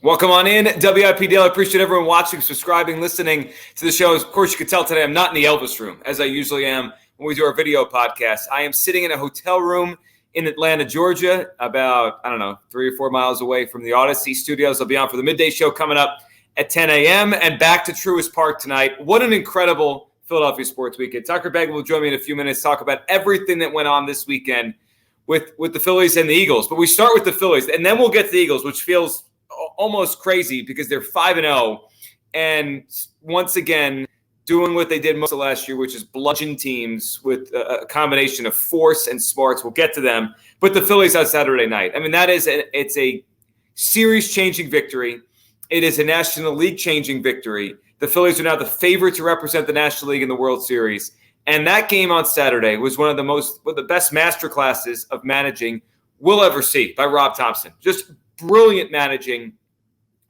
Welcome on in, WIP Daily. I appreciate everyone watching, subscribing, listening to the show. Of course, you can tell today I'm not in the Elvis room, as I usually am when we do our video podcast. I am sitting in a hotel room in Atlanta, Georgia, about, 3 or 4 miles away from the Odyssey Studios. I'll be on for the midday show coming up at 10 a.m. and back to Truist Park tonight. What an incredible Philadelphia sports weekend. Tucker Begg will join me in a few minutes, talk about everything that went on this weekend with the Phillies and the Eagles. But we start with the Phillies, and then we'll get to the Eagles, which feels almost crazy because they're 5-0 and once again doing what they did most of last year, which is bludgeon teams with a combination of force and smarts. We'll get to them. But the Phillies on Saturday night, it's a series-changing victory. It is a National League-changing victory. The Phillies are now the favorite to represent the National League in the World Series. And that game on Saturday was one of the best masterclasses of managing we'll ever see by Rob Thompson. Just brilliant managing.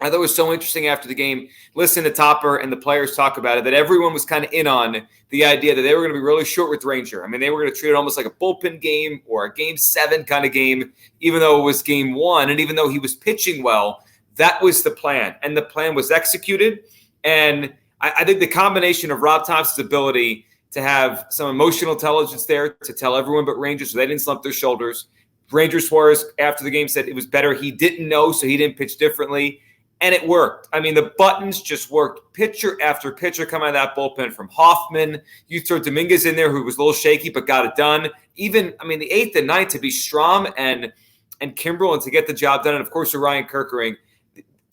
I thought it was so interesting after the game, listen to Topper and the players talk about it, that everyone was kind of in on the idea that they were going to be really short with Ranger. I mean, they were going to treat it almost like a bullpen game or a game 7 kind of game, even though it was game 1. And even though he was pitching well, that was the plan. And the plan was executed. And I think the combination of Rob Thompson's ability to have some emotional intelligence there to tell everyone but Rangers so they didn't slump their shoulders. Ranger Suarez, after the game, said it was better. He didn't know, so he didn't pitch differently. And it worked. I mean, the buttons just worked. Pitcher after pitcher coming out of that bullpen from Hoffman. You throw Dominguez in there, who was a little shaky but got it done. Even, the 8th and 9th to be Strom and Kimbrel and to get the job done. And, of course, Ryan Kerkering.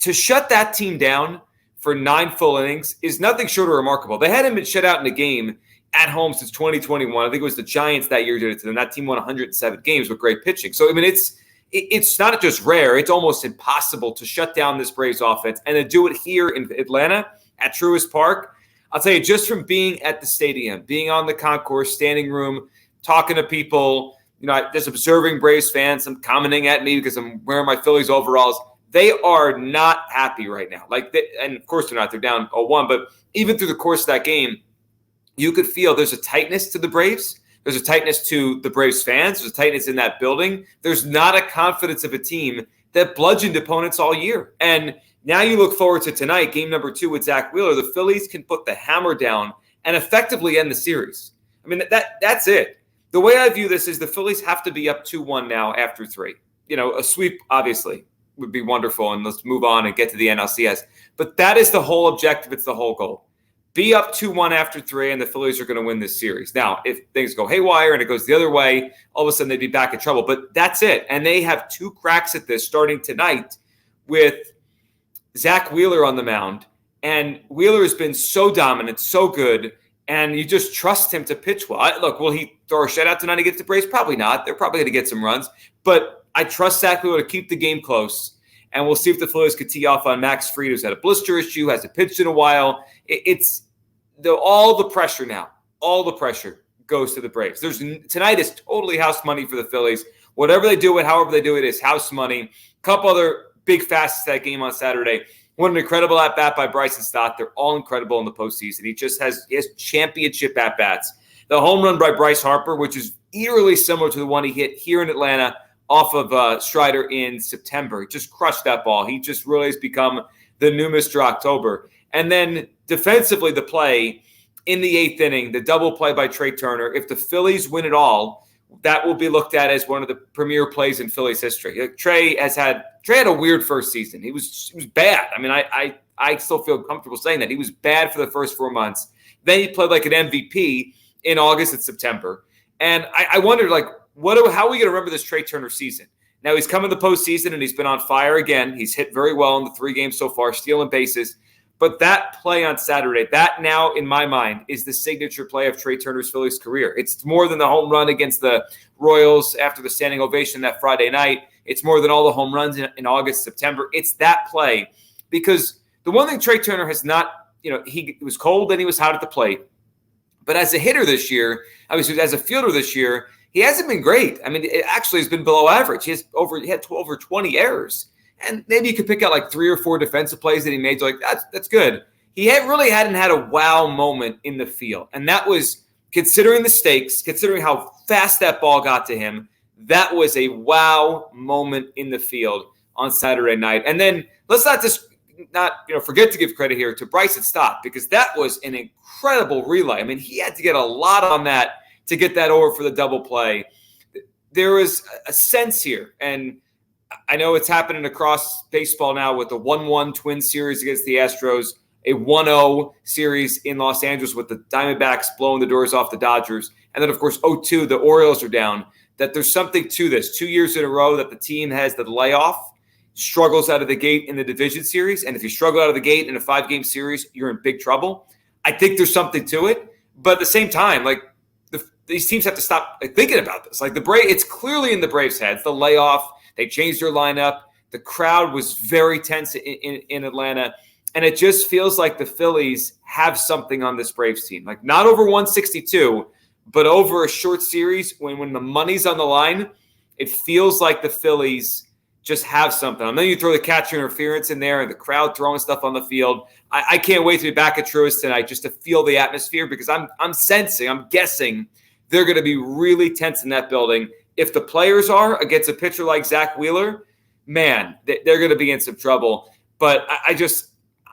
To shut that team down for 9 full innings is nothing short of remarkable. They hadn't been shut out in a game at home since 2021. I think it was the Giants that year did it to them. That team won 107 games with great pitching. So, it's not just rare. It's almost impossible to shut down this Braves offense and to do it here in Atlanta at Truist Park. I'll tell you, just from being at the stadium, being on the concourse, standing room, talking to people, just observing Braves fans, some commenting at me because I'm wearing my Phillies overalls. They are not happy right now. And of course they're not. They're down 0-1. But even through the course of that game, you could feel there's a tightness to the Braves. There's a tightness to the Braves fans. There's a tightness in that building. There's not a confidence of a team that bludgeoned opponents all year. And now you look forward to tonight, game number 2 with Zach Wheeler. The Phillies can put the hammer down and effectively end the series. That's it. The way I view this is the Phillies have to be up 2-1 now after 3. A sweep, obviously, would be wonderful, and let's move on and get to the NLCS. But that is the whole objective. It's the whole goal. Be up 2-1 after 3, and the Phillies are going to win this series. Now, if things go haywire and it goes the other way, all of a sudden they'd be back in trouble. But that's it. And they have 2 cracks at this starting tonight with Zach Wheeler on the mound. And Wheeler has been so dominant, so good, and you just trust him to pitch well. Look, will he throw a shutout tonight against the Braves? Probably not. They're probably going to get some runs. But I trust Zach Wheeler to keep the game close. And we'll see if the Phillies could tee off on Max Fried, who's had a blister issue, hasn't pitched in a while. It's all the pressure now. All the pressure goes to the Braves. Tonight is totally house money for the Phillies. Whatever they do it, however they do it, is house money. A couple other big facets that game on Saturday. What an incredible at-bat by Bryson Stott. They're all incredible in the postseason. He has championship at-bats. The home run by Bryce Harper, which is eerily similar to the one he hit here in Atlanta off of Strider in September. He just crushed that ball. He just really has become the new Mr. October. And then defensively, the play in the 8th inning, the double play by Trey Turner. If the Phillies win it all, that will be looked at as one of the premier plays in Phillies history. Trey had a weird first season. He was bad. I still feel comfortable saying that. He was bad for the first 4 months. Then he played like an MVP in August and September. And I wondered, how are we going to remember this Trey Turner season? Now, he's come in the postseason, and he's been on fire again. He's hit very well in the 3 games so far, stealing bases. But that play on Saturday, that now, in my mind, is the signature play of Trey Turner's Phillies career. It's more than the home run against the Royals after the standing ovation that Friday night. It's more than all the home runs in August, September. It's that play. Because the one thing Trey Turner has not, he was cold and he was hot at the plate. But as a hitter this year, obviously as a fielder this year, he hasn't been great. It actually has been below average. He had over 20 errors. And maybe you could pick out 3 or 4 defensive plays that he made. So that's good. He really hadn't had a wow moment in the field. And that was, considering the stakes, considering how fast that ball got to him, that was a wow moment in the field on Saturday night. And then let's not forget to give credit here to Bryson Stott, because that was an incredible relay. I mean, he had to get a lot on that to get that over for the double play. There was a sense here, and I know it's happening across baseball now with the 1-1 Twin series against the Astros, a 1-0 series in Los Angeles with the Diamondbacks blowing the doors off the Dodgers, and then, of course, 0-2, the Orioles are down, that there's something to this. 2 years in a row that the team has the layoff, struggles out of the gate in the division series, and if you struggle out of the gate in a 5-game series, you're in big trouble. I think there's something to it, but at the same time, these teams have to stop thinking about this. It's clearly in the Braves' heads, the layoff. They changed their lineup. The crowd was very tense in Atlanta. And it just feels like the Phillies have something on this Braves team. Not over 162, but over a short series when the money's on the line, it feels like the Phillies just have something. And then you throw the catcher interference in there and the crowd throwing stuff on the field. I can't wait to be back at Truist tonight just to feel the atmosphere, because I'm guessing they're going to be really tense in that building. If the players are against a pitcher like Zach Wheeler, man, they're going to be in some trouble. But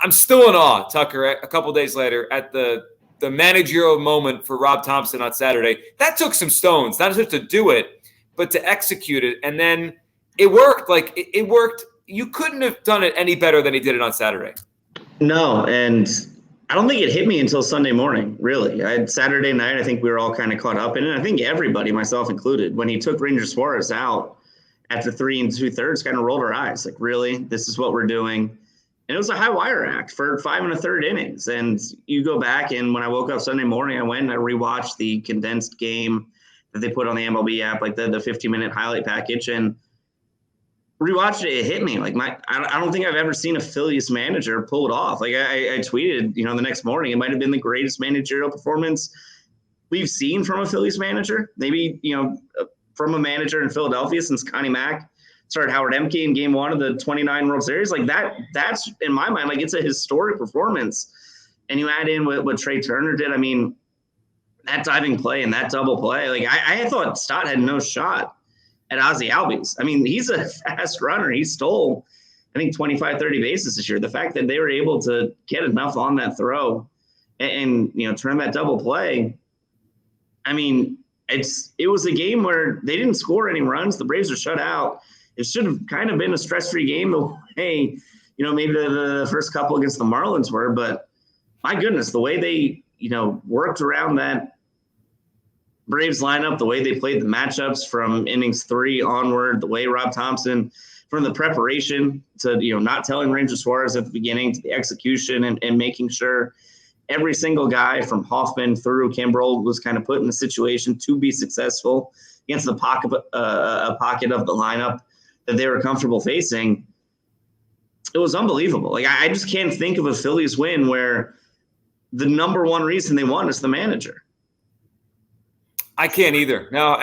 I'm still in awe, Tucker, a couple days later at the managerial moment for Rob Thompson on Saturday. That took some stones, not just to do it, but to execute it. And then it worked. It worked. You couldn't have done it any better than he did it on Saturday. No, and I don't think it hit me until Sunday morning, really. Saturday night, I think we were all kind of caught up in it. I think everybody, myself included, when he took Ranger Suarez out after 3 2/3, kind of rolled our eyes. Really? This is what we're doing? And it was a high wire act for 5 1/3 innings. And you go back, and when I woke up Sunday morning, I went and I rewatched the condensed game that they put on the MLB app, the 15-minute highlight package, and rewatched it. It hit me. I don't think I've ever seen a Phillies manager pull it off. I tweeted, the next morning, it might have been the greatest managerial performance we've seen from a Phillies manager. Maybe, from a manager in Philadelphia since Connie Mack started Howard Emke in Game 1 of the 29 World Series. That's in my mind, it's a historic performance. And you add in what Trey Turner did. I mean, that diving play and that double play. I thought Stott had no shot at Ozzie Albies. I mean, he's a fast runner. He stole, I think, 25, 30 bases this year. The fact that they were able to get enough on that throw and turn that double play, I mean, it was a game where they didn't score any runs. The Braves were shut out. It should have kind of been a stress-free game the way, maybe the first couple against the Marlins were. But my goodness, the way they, worked around that Braves lineup, the way they played the matchups from innings 3 onward, the way Rob Thompson, from the preparation to, not telling Ranger Suarez at the beginning, to the execution and making sure every single guy from Hoffman through Kimbrel was kind of put in a situation to be successful against a pocket of the lineup that they were comfortable facing. It was unbelievable. I just can't think of a Phillies win where the number one reason they won is the manager. I can't either. No,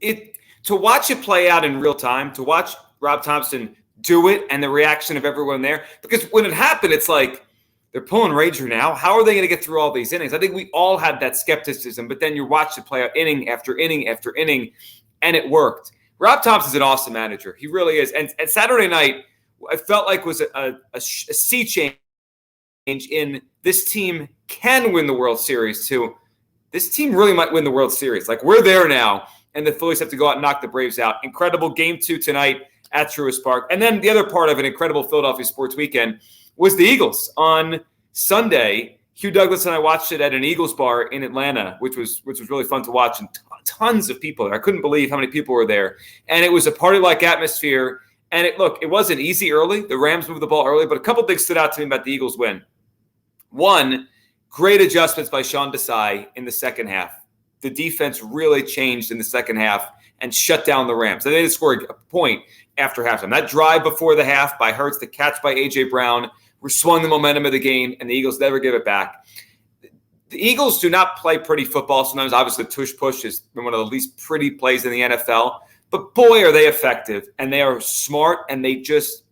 to watch it play out in real time, to watch Rob Thompson do it and the reaction of everyone there, because when it happened, it's like they're pulling Ranger now. How are they going to get through all these innings? I think we all had that skepticism, but then you watch it play out inning after inning after inning, and it worked. Rob Thompson's an awesome manager. He really is. And Saturday night, I felt like was a sea change in this team can win the World Series too. This team really might win the World Series. We're there now, and the Phillies have to go out and knock the Braves out. Incredible Game 2 tonight at Truist Park. And then the other part of an incredible Philadelphia sports weekend was the Eagles. On Sunday, Hugh Douglas and I watched it at an Eagles bar in Atlanta, which was really fun to watch, and tons of people there. I couldn't believe how many people were there. And it was a party-like atmosphere. And it wasn't easy early. The Rams moved the ball early, but a couple things stood out to me about the Eagles win. One, great adjustments by Sean Desai in the second half. The defense really changed in the second half and shut down the Rams. They didn't score a point after halftime. That drive before the half by Hurts, the catch by A.J. Brown, swung the momentum of the game, and the Eagles never give it back. The Eagles do not play pretty football. Sometimes, obviously, tush-push is one of the least pretty plays in the NFL. But, boy, are they effective, and they are smart, and they just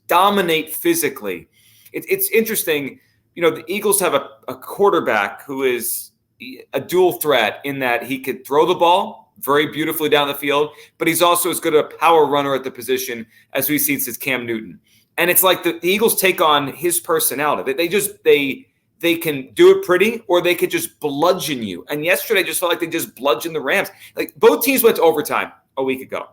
dominate physically. It's interesting. The Eagles have a quarterback who is a dual threat in that he could throw the ball very beautifully down the field, but he's also as good a power runner at the position as we've seen since Cam Newton. And it's like the Eagles take on his personality. They can do it pretty, or they could just bludgeon you. And yesterday, I just felt like they just bludgeoned the Rams. Like, both teams went to overtime a week ago,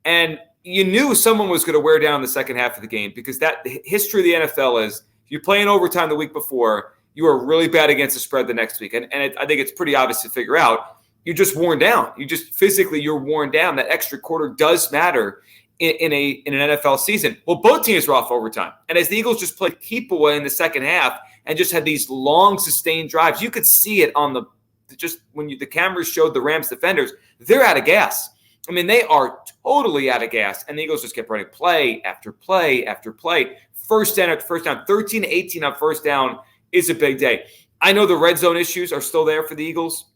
and you knew someone was going to wear down the second half of the game, because that history of the NFL is, if you play in overtime the week before, you are really bad against the spread the next week. And I think it's pretty obvious to figure out. You're just worn down. You're worn down. That extra quarter does matter in an NFL season. Well, both teams were off overtime. And as the Eagles just played keep away in the second half and just had these long sustained drives, you could see it on the cameras showed the Rams defenders, they're out of gas. I mean, they are totally out of gas. And the Eagles just kept running play after play after play. First down after first down, 13-18 on first down is a big day. I know the red zone issues are still there for the Eagles.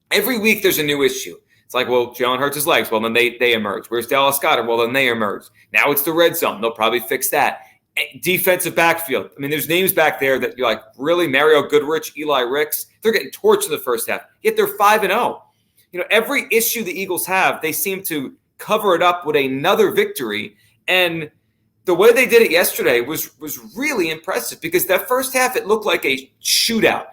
Every week there's a new issue. It's like, well, Jalen hurts his legs. Well, then they emerge. Where's Dallas Goedert? Well, then they emerge. Now it's the red zone. They'll probably fix that. Defensive backfield. I mean, there's names back there that you're like, really? Mario Goodrich, Eli Ricks? They're getting torched in the first half. Yet they're 5-0. Every issue the Eagles have, they seem to cover it up with another victory. And the way they did it yesterday was really impressive, because that first half, it looked like a shootout.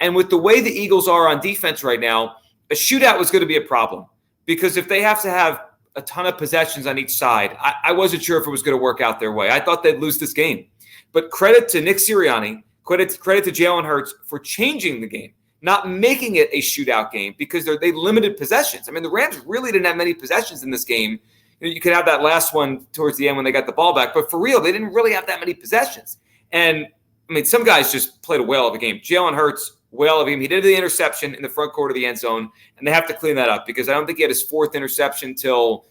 And with the way the Eagles are on defense right now, a shootout was going to be a problem, because if they have to have a ton of possessions on each side, I wasn't sure if it was going to work out their way. I thought they'd lose this game. But credit to Nick Sirianni, credit to Jalen Hurts for changing the game, not making it a shootout game, because they limited possessions. I mean, the Rams really didn't have many possessions in this game. You could have that last one towards the end when they got the ball back, but for real, they didn't really have that many possessions. And I mean, some guys just played a whale of a game. Jalen Hurts, whale of a game. He did the interception in the front court of the end zone, and they have to clean that up, because I don't think he had his fourth interception till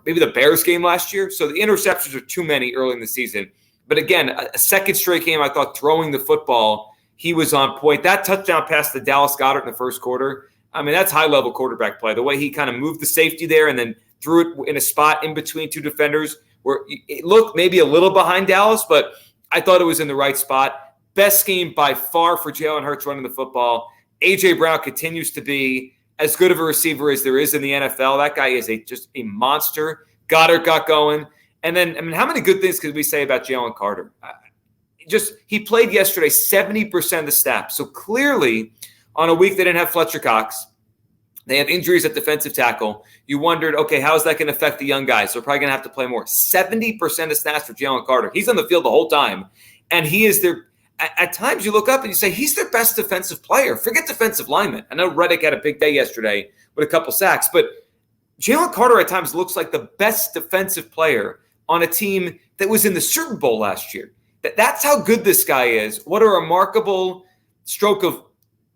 maybe the Bears game last year. So the interceptions are too many early in the season. But again, a second straight game, I thought throwing the football, he was on point. That touchdown pass to Dallas Goedert in the first quarter, I mean, that's high-level quarterback play. The way he kind of moved the safety there and then threw it in a spot in between two defenders where it looked maybe a little behind Dallas, but I thought it was in the right spot. Best scheme by far for Jalen Hurts running the football. A.J. Brown continues to be as good of a receiver as there is in the NFL. That guy is just a monster. Goddard got going. And then, I mean, how many good things could we say about Jalen Carter? He played yesterday 70% of the snaps. So clearly, on a week they didn't have Fletcher Cox, they have injuries at defensive tackle. You wondered, okay, how is that going to affect the young guys? They're probably going to have to play more. 70% of snaps for Jalen Carter. He's on the field the whole time. And he is their – at times you look up and you say, he's their best defensive player. Forget defensive linemen. I know Reddick had a big day yesterday with a couple sacks, but Jalen Carter at times looks like the best defensive player on a team that was in the Super Bowl last year. That's how good this guy is. What a remarkable stroke of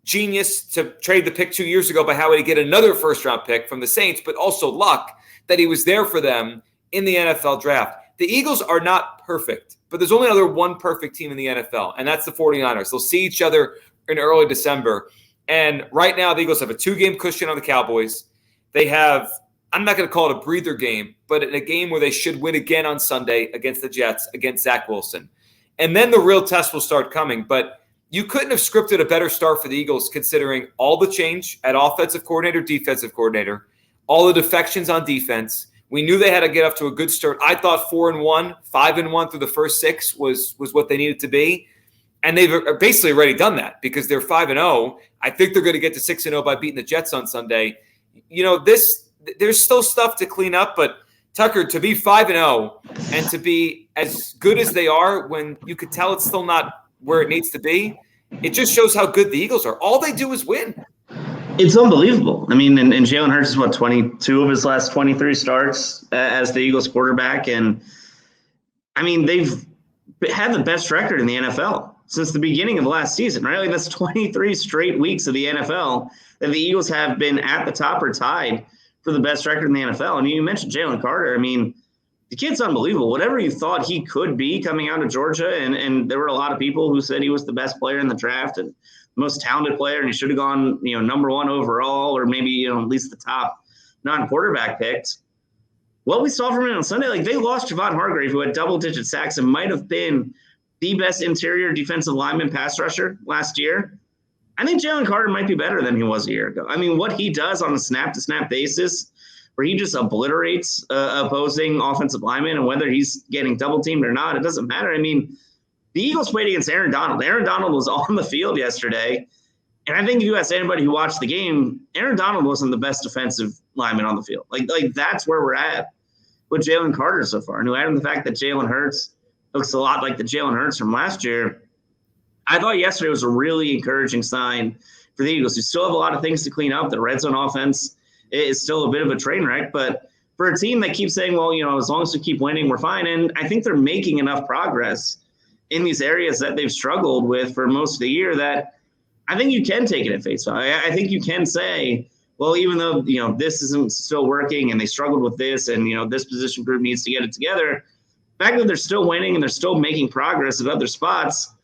genius to trade the pick 2 years ago by how he get another first-round pick from the Saints, but also luck that he was there for them in the NFL draft. The Eagles are not perfect, but there's only another one perfect team in the NFL, and that's the 49ers. They'll see each other in early December. And right now, the Eagles have a 2-game cushion on the Cowboys. They have, I'm not going to call it a breather game, but in a game where they should win again on Sunday against the Jets, against Zach Wilson. And then the real test will start coming. But you couldn't have scripted a better start for the Eagles, considering all the change at offensive coordinator, defensive coordinator, all the defections on defense. We knew they had to get off to a good start. I thought 4-1, 5-1 through the first 6 was what they needed to be. And they've basically already done that, because they're 5-0. I think they're going to get to 6-0 by beating the Jets on Sunday. You know, there's still stuff to clean up, but Tucker, to be 5-0 and to be as good as they are when you could tell it's still not where it needs to be, it just shows how good the Eagles are. All they do is win. It's unbelievable. I mean, and Jalen Hurts is 22 of his last 23 starts as the Eagles quarterback. And I mean, they've had the best record in the NFL since the beginning of last season, right? Like, that's 23 straight weeks of the NFL that the Eagles have been at the top or tied for the best record in the NFL. And you mentioned Jalen Carter. I mean, the kid's unbelievable. Whatever you thought he could be coming out of Georgia, and there were a lot of people who said he was the best player in the draft and the most talented player, and he should have gone, number 1 overall, or maybe, at least the top non-quarterback picked. What we saw from him on Sunday, like, they lost Javon Hargrave, who had double-digit sacks and might have been the best interior defensive lineman pass rusher last year. I think Jalen Carter might be better than he was a year ago. I mean, what he does on a snap-to-snap basis, where he just obliterates opposing offensive linemen, and whether he's getting double-teamed or not, it doesn't matter. I mean, the Eagles played against Aaron Donald. Aaron Donald was on the field yesterday, and I think if you ask anybody who watched the game, Aaron Donald wasn't the best defensive lineman on the field. Like that's where we're at with Jalen Carter so far. And adding the fact that Jalen Hurts looks a lot like the Jalen Hurts from last year, I thought yesterday was a really encouraging sign for the Eagles, who still have a lot of things to clean up. The red zone offense is still a bit of a train wreck, but for a team that keeps saying, well, as long as we keep winning, we're fine. And I think they're making enough progress in these areas that they've struggled with for most of the year that I think you can take it at face value. I think you can say, well, even though, this isn't still working and they struggled with this and, this position group needs to get it together, the fact that they're still winning and they're still making progress at other spots,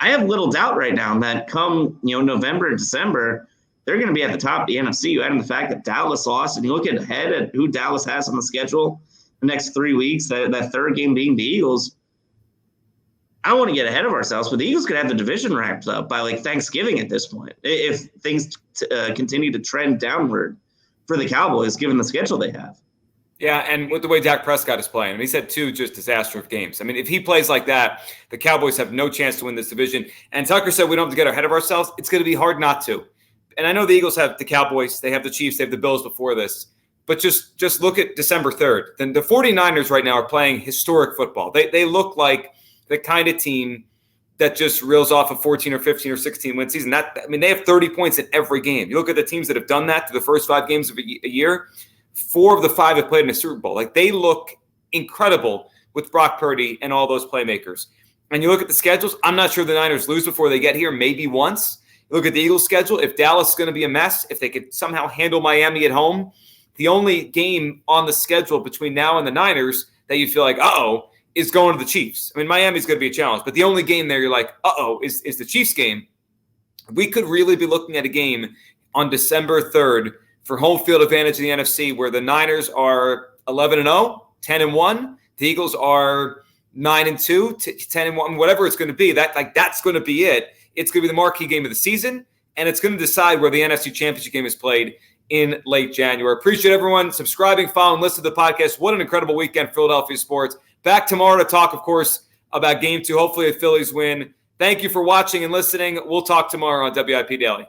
I have little doubt right now that come, November, December, they're going to be at the top of the NFC. You add in the fact that Dallas lost, and you look ahead at who Dallas has on the schedule the next 3 weeks, that third game being the Eagles. I don't want to get ahead of ourselves, but the Eagles could have the division wrapped up by Thanksgiving at this point if things continue to trend downward for the Cowboys, given the schedule they have. Yeah, and with the way Dak Prescott is playing, he's had 2 just disastrous games. I mean, if he plays like that, the Cowboys have no chance to win this division. And Tucker said we don't have to get ahead of ourselves. It's going to be hard not to. And I know the Eagles have the Cowboys, they have the Chiefs, they have the Bills before this. But just look at December 3rd. Then the 49ers right now are playing historic football. They look like the kind of team that just reels off a 14 or 15 or 16 win season. They have 30 points in every game. You look at the teams that have done that through the first 5 games of a year, 4 of the 5 have played in a Super Bowl. They look incredible with Brock Purdy and all those playmakers. And you look at the schedules, I'm not sure the Niners lose before they get here, maybe once. You look at the Eagles' schedule, if Dallas is going to be a mess, if they could somehow handle Miami at home, the only game on the schedule between now and the Niners that you feel like, uh-oh, is going to the Chiefs. Miami's going to be a challenge, but the only game there you're like, uh-oh, is the Chiefs game. We could really be looking at a game on December 3rd for home field advantage in the NFC where the Niners are 11-0, 10-1. The Eagles are 9-2, 10-1, whatever it's going to be. That's going to be it. It's going to be the marquee game of the season, and it's going to decide where the NFC Championship game is played in late January. Appreciate everyone subscribing, following, listening to the podcast. What an incredible weekend, Philadelphia sports. Back tomorrow to talk, of course, about Game 2. Hopefully the Phillies win. Thank you for watching and listening. We'll talk tomorrow on WIP Daily.